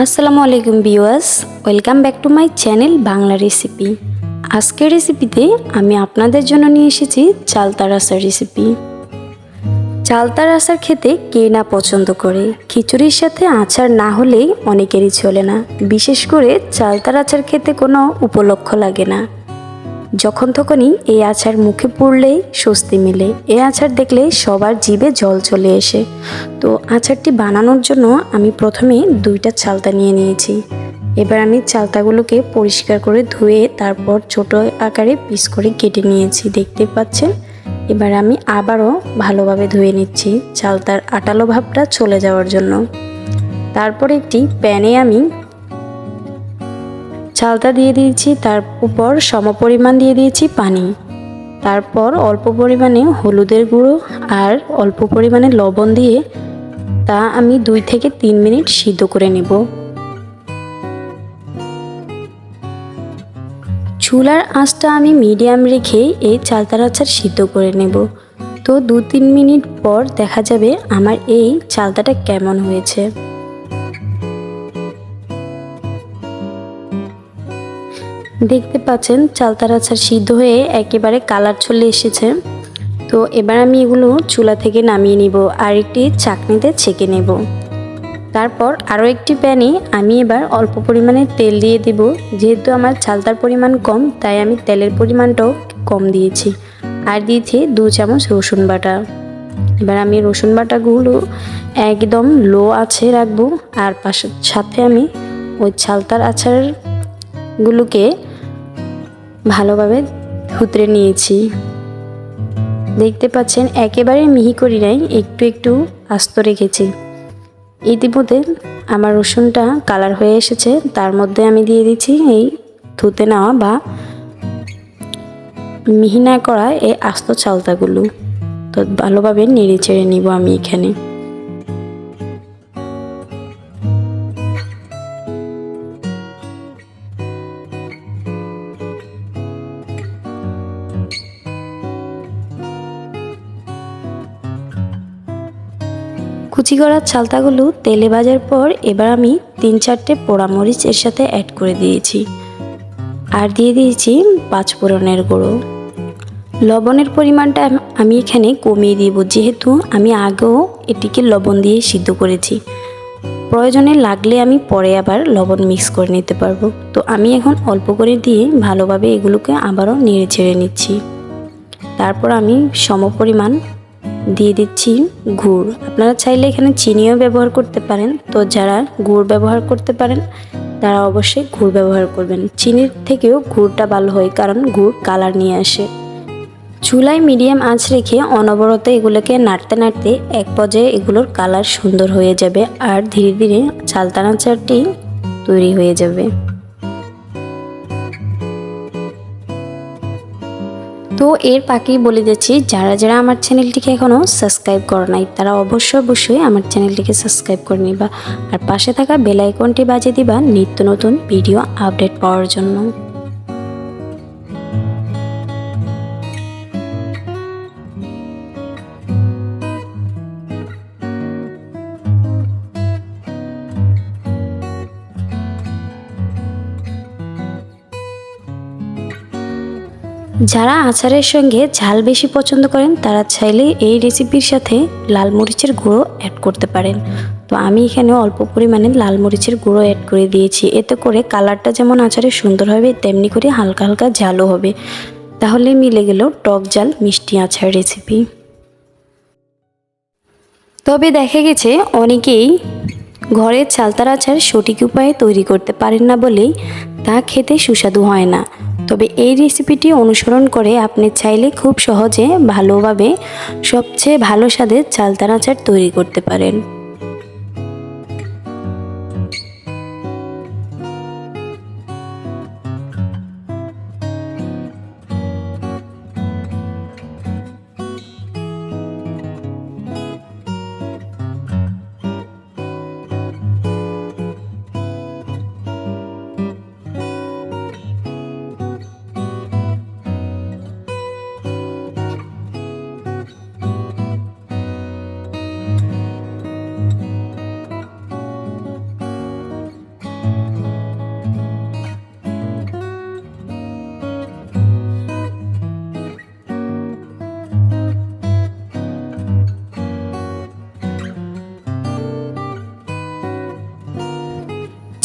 আসসালামু আলাইকুম viewers, welcome back to my channel Bangla recipe. আজকের রেসিপিতে আমি আপনাদের জন্য নিয়ে এসেছি চালতার আচার রেসিপি। চালতার আচার খেতে কে না পছন্দ করে। খিচুড়ির সাথে আচার না হলেই অনেকেরই চলে না। বিশেষ করে চালতার আচার খেতে কোনো উপলক্ষ লাগে না, যখন তখনই এই আচার মুখে পড়লেই স্বস্তি মিলে। এই আচার দেখলে সবার জিভে জল চলে আসে। তো আচারটি বানানোর জন্য আমি প্রথমে 2টা চালতা নিয়ে নিয়েছি। এবার আমি চালতাগুলোকে পরিষ্কার করে ধুয়ে তারপর ছোট আকারে পিস করে কেটে নিয়েছি, দেখতে পাচ্ছেন। এবার আমি আবারও ভালোভাবে ধুয়ে নিচ্ছি চালতার আটালো ভাবটা চলে যাওয়ার জন্য। তারপর একটি প্যানে আমি চালতা দিয়ে দিয়েছি, তার উপর সমপরিমাণ দিয়ে দিয়েছি পানি। তারপর অল্প পরিমাণে হলুদের গুঁড়ো আর অল্প পরিমাণে লবণ দিয়ে তা আমি 2 থেকে 3 মিনিট সিদ্ধ করে নেব। চুলার আঁচটা আমি মিডিয়াম রেখে এই চালতার আচার সিদ্ধ করে নেব। তো 2-3 মিনিট পর দেখা যাবে আমার এই চালতাটা কেমন হয়েছে। দেখতে পাচ্ছেন চালতার আচার সিদ্ধ হয়ে একেবারে কালার চলে এসেছে। তো এবার আমি এগুলো চুলা থেকে নামিয়ে নিব আর একটি চাকনিতে ছেঁকে নেব। তারপর আরও একটি প্যানে আমি এবার অল্প পরিমাণে তেল দিয়ে দেব। যেহেতু আমার চালতার পরিমাণ কম, তাই আমি তেলের পরিমাণটাও কম দিয়েছি। আর দিয়েছি 2 চামচ রসুন বাটা। এবার আমি রসুন বাটাগুলো একদম লো আঁচে রাখবো। আর সাথে আমি ওই চালতার আচারগুলোকে ভালোভাবে থুতরে নিয়েছি। দেখতে পাচ্ছেন একেবারে মিহি করি নাই, একটু একটু আস্ত রেখেছি। ইতিমধ্যে আমার রসুনটা কালার হয়ে এসেছে, তার মধ্যে আমি দিয়ে দিচ্ছি এই থুতে নেওয়া বা মিহি না করা এই আস্ত চালতাগুলো। তো ভালোভাবে নেড়ে চেড়ে নিব আমি এখানে। কুচি করা চালতাগুলো তেলে ভাজার পর এবার আমি 3-4টে পোড়ামরিচ এর সাথে অ্যাড করে দিয়েছি। আর দিয়ে দিয়েছি 5 ফোড়নের গুঁড়ো। লবণের পরিমাণটা আমি এখানে কমিয়ে দিব, যেহেতু আমি আগেও এটিকে লবণ দিয়ে সিদ্ধ করেছি। প্রয়োজনে লাগলে আমি পরে আবার লবণ মিক্স করে নিতে পারবো। তো আমি এখন অল্প করে দিয়ে ভালোভাবে এগুলোকে আবারও নেড়ে ছেড়ে নিচ্ছি। তারপর আমি সমপরিমাণ দিয়ে দিচ্ছি গুড়। আপনারা চাইলে এখানে চিনিও ব্যবহার করতে পারেন। তো যারা গুড় ব্যবহার করতে পারেন তারা অবশ্যই গুড় ব্যবহার করবেন। চিনির থেকেও গুড়টা ভালো হয়, কারণ গুড় কালার নিয়ে আসে। চুলায় মিডিয়াম আঁচ রেখে অনবরত এগুলোকে নাড়তে নাড়তে এক পর্যায়ে এগুলোর কালার সুন্দর হয়ে যাবে আর ধীরে ধীরে চালতার আচারটি তৈরি হয়ে যাবে। তো এর ফাঁকেই বলে যাচ্ছি, যারা যারা আমার চ্যানেলটিকে এখনও সাবস্ক্রাইব করে নাই তারা অবশ্যই আমার চ্যানেলটিকে সাবস্ক্রাইব করে নিবা আর পাশে থাকা বেল আইকনটি বাজিয়ে দিবা নিত্য নতুন ভিডিও আপডেট পাওয়ার জন্য। যারা আচারের সঙ্গে ঝাল বেশি পছন্দ করেন তারা চাইলে এই রেসিপির সাথে লাল মরিচের গুঁড়ো অ্যাড করতে পারেন। তো আমি এখানে অল্প পরিমাণে লাল মরিচের গুঁড়ো অ্যাড করে দিয়েছি। এতে করে কালারটা যেমন আচারের সুন্দর হবে, তেমনি করে হালকা হালকা ঝালও হবে। তাহলে মিলে গেল টক ঝাল মিষ্টি আচার রেসিপি। তবে দেখা গেছে অনেকেই ঘরের চালতার আচার সঠিক উপায়ে তৈরি করতে পারেন না বলেই তা খেতে সুস্বাদু হয় না। তবে এই রেসিপিটি অনুসরণ করে আপনি চাইলে খুব সহজে ভালোভাবে সবচেয়ে ভালো স্বাদের চালতার আচার তৈরি করতে পারেন।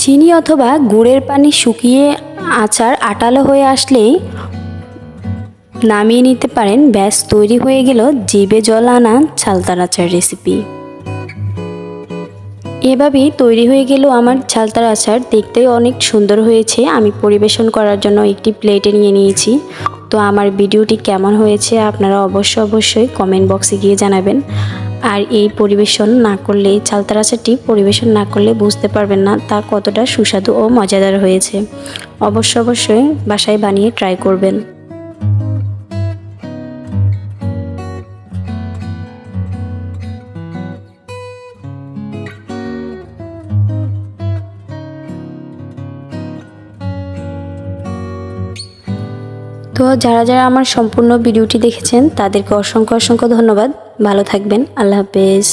চিনি অথবা গুড়ের পানি শুকিয়ে আচার আটালো হয়ে আসলেই নামিয়ে নিতে পারেন। ব্যাস তৈরি হয়ে গেল জিভে জল আনা চালতার আচার রেসিপি। এভাবেই তৈরি হয়ে গেল আমার চালতার আচার। দেখতেও অনেক সুন্দর হয়েছে। আমি পরিবেশন করার জন্য একটি প্লেটে নিয়ে নিয়েছি। তো আমার ভিডিওটি কেমন হয়েছে আপনারা অবশ্যই কমেন্ট বক্সে গিয়ে জানাবেন। আর এই পরিবেশন না করলে, চালতার আচারটি পরিবেশন না করলে বুঝতে পারবেন না তা কতটা সুস্বাদু ও মজাদার হয়েছে। অবশ্যই বাসায় বানিয়ে ট্রাই করবেন। তো যারা আমার সম্পূর্ণ ভিডিওটি দেখেছেন তাদেরকে অসংখ্য ধন্যবাদ। ভালো থাকবেন। আল্লাহ হাফেজ।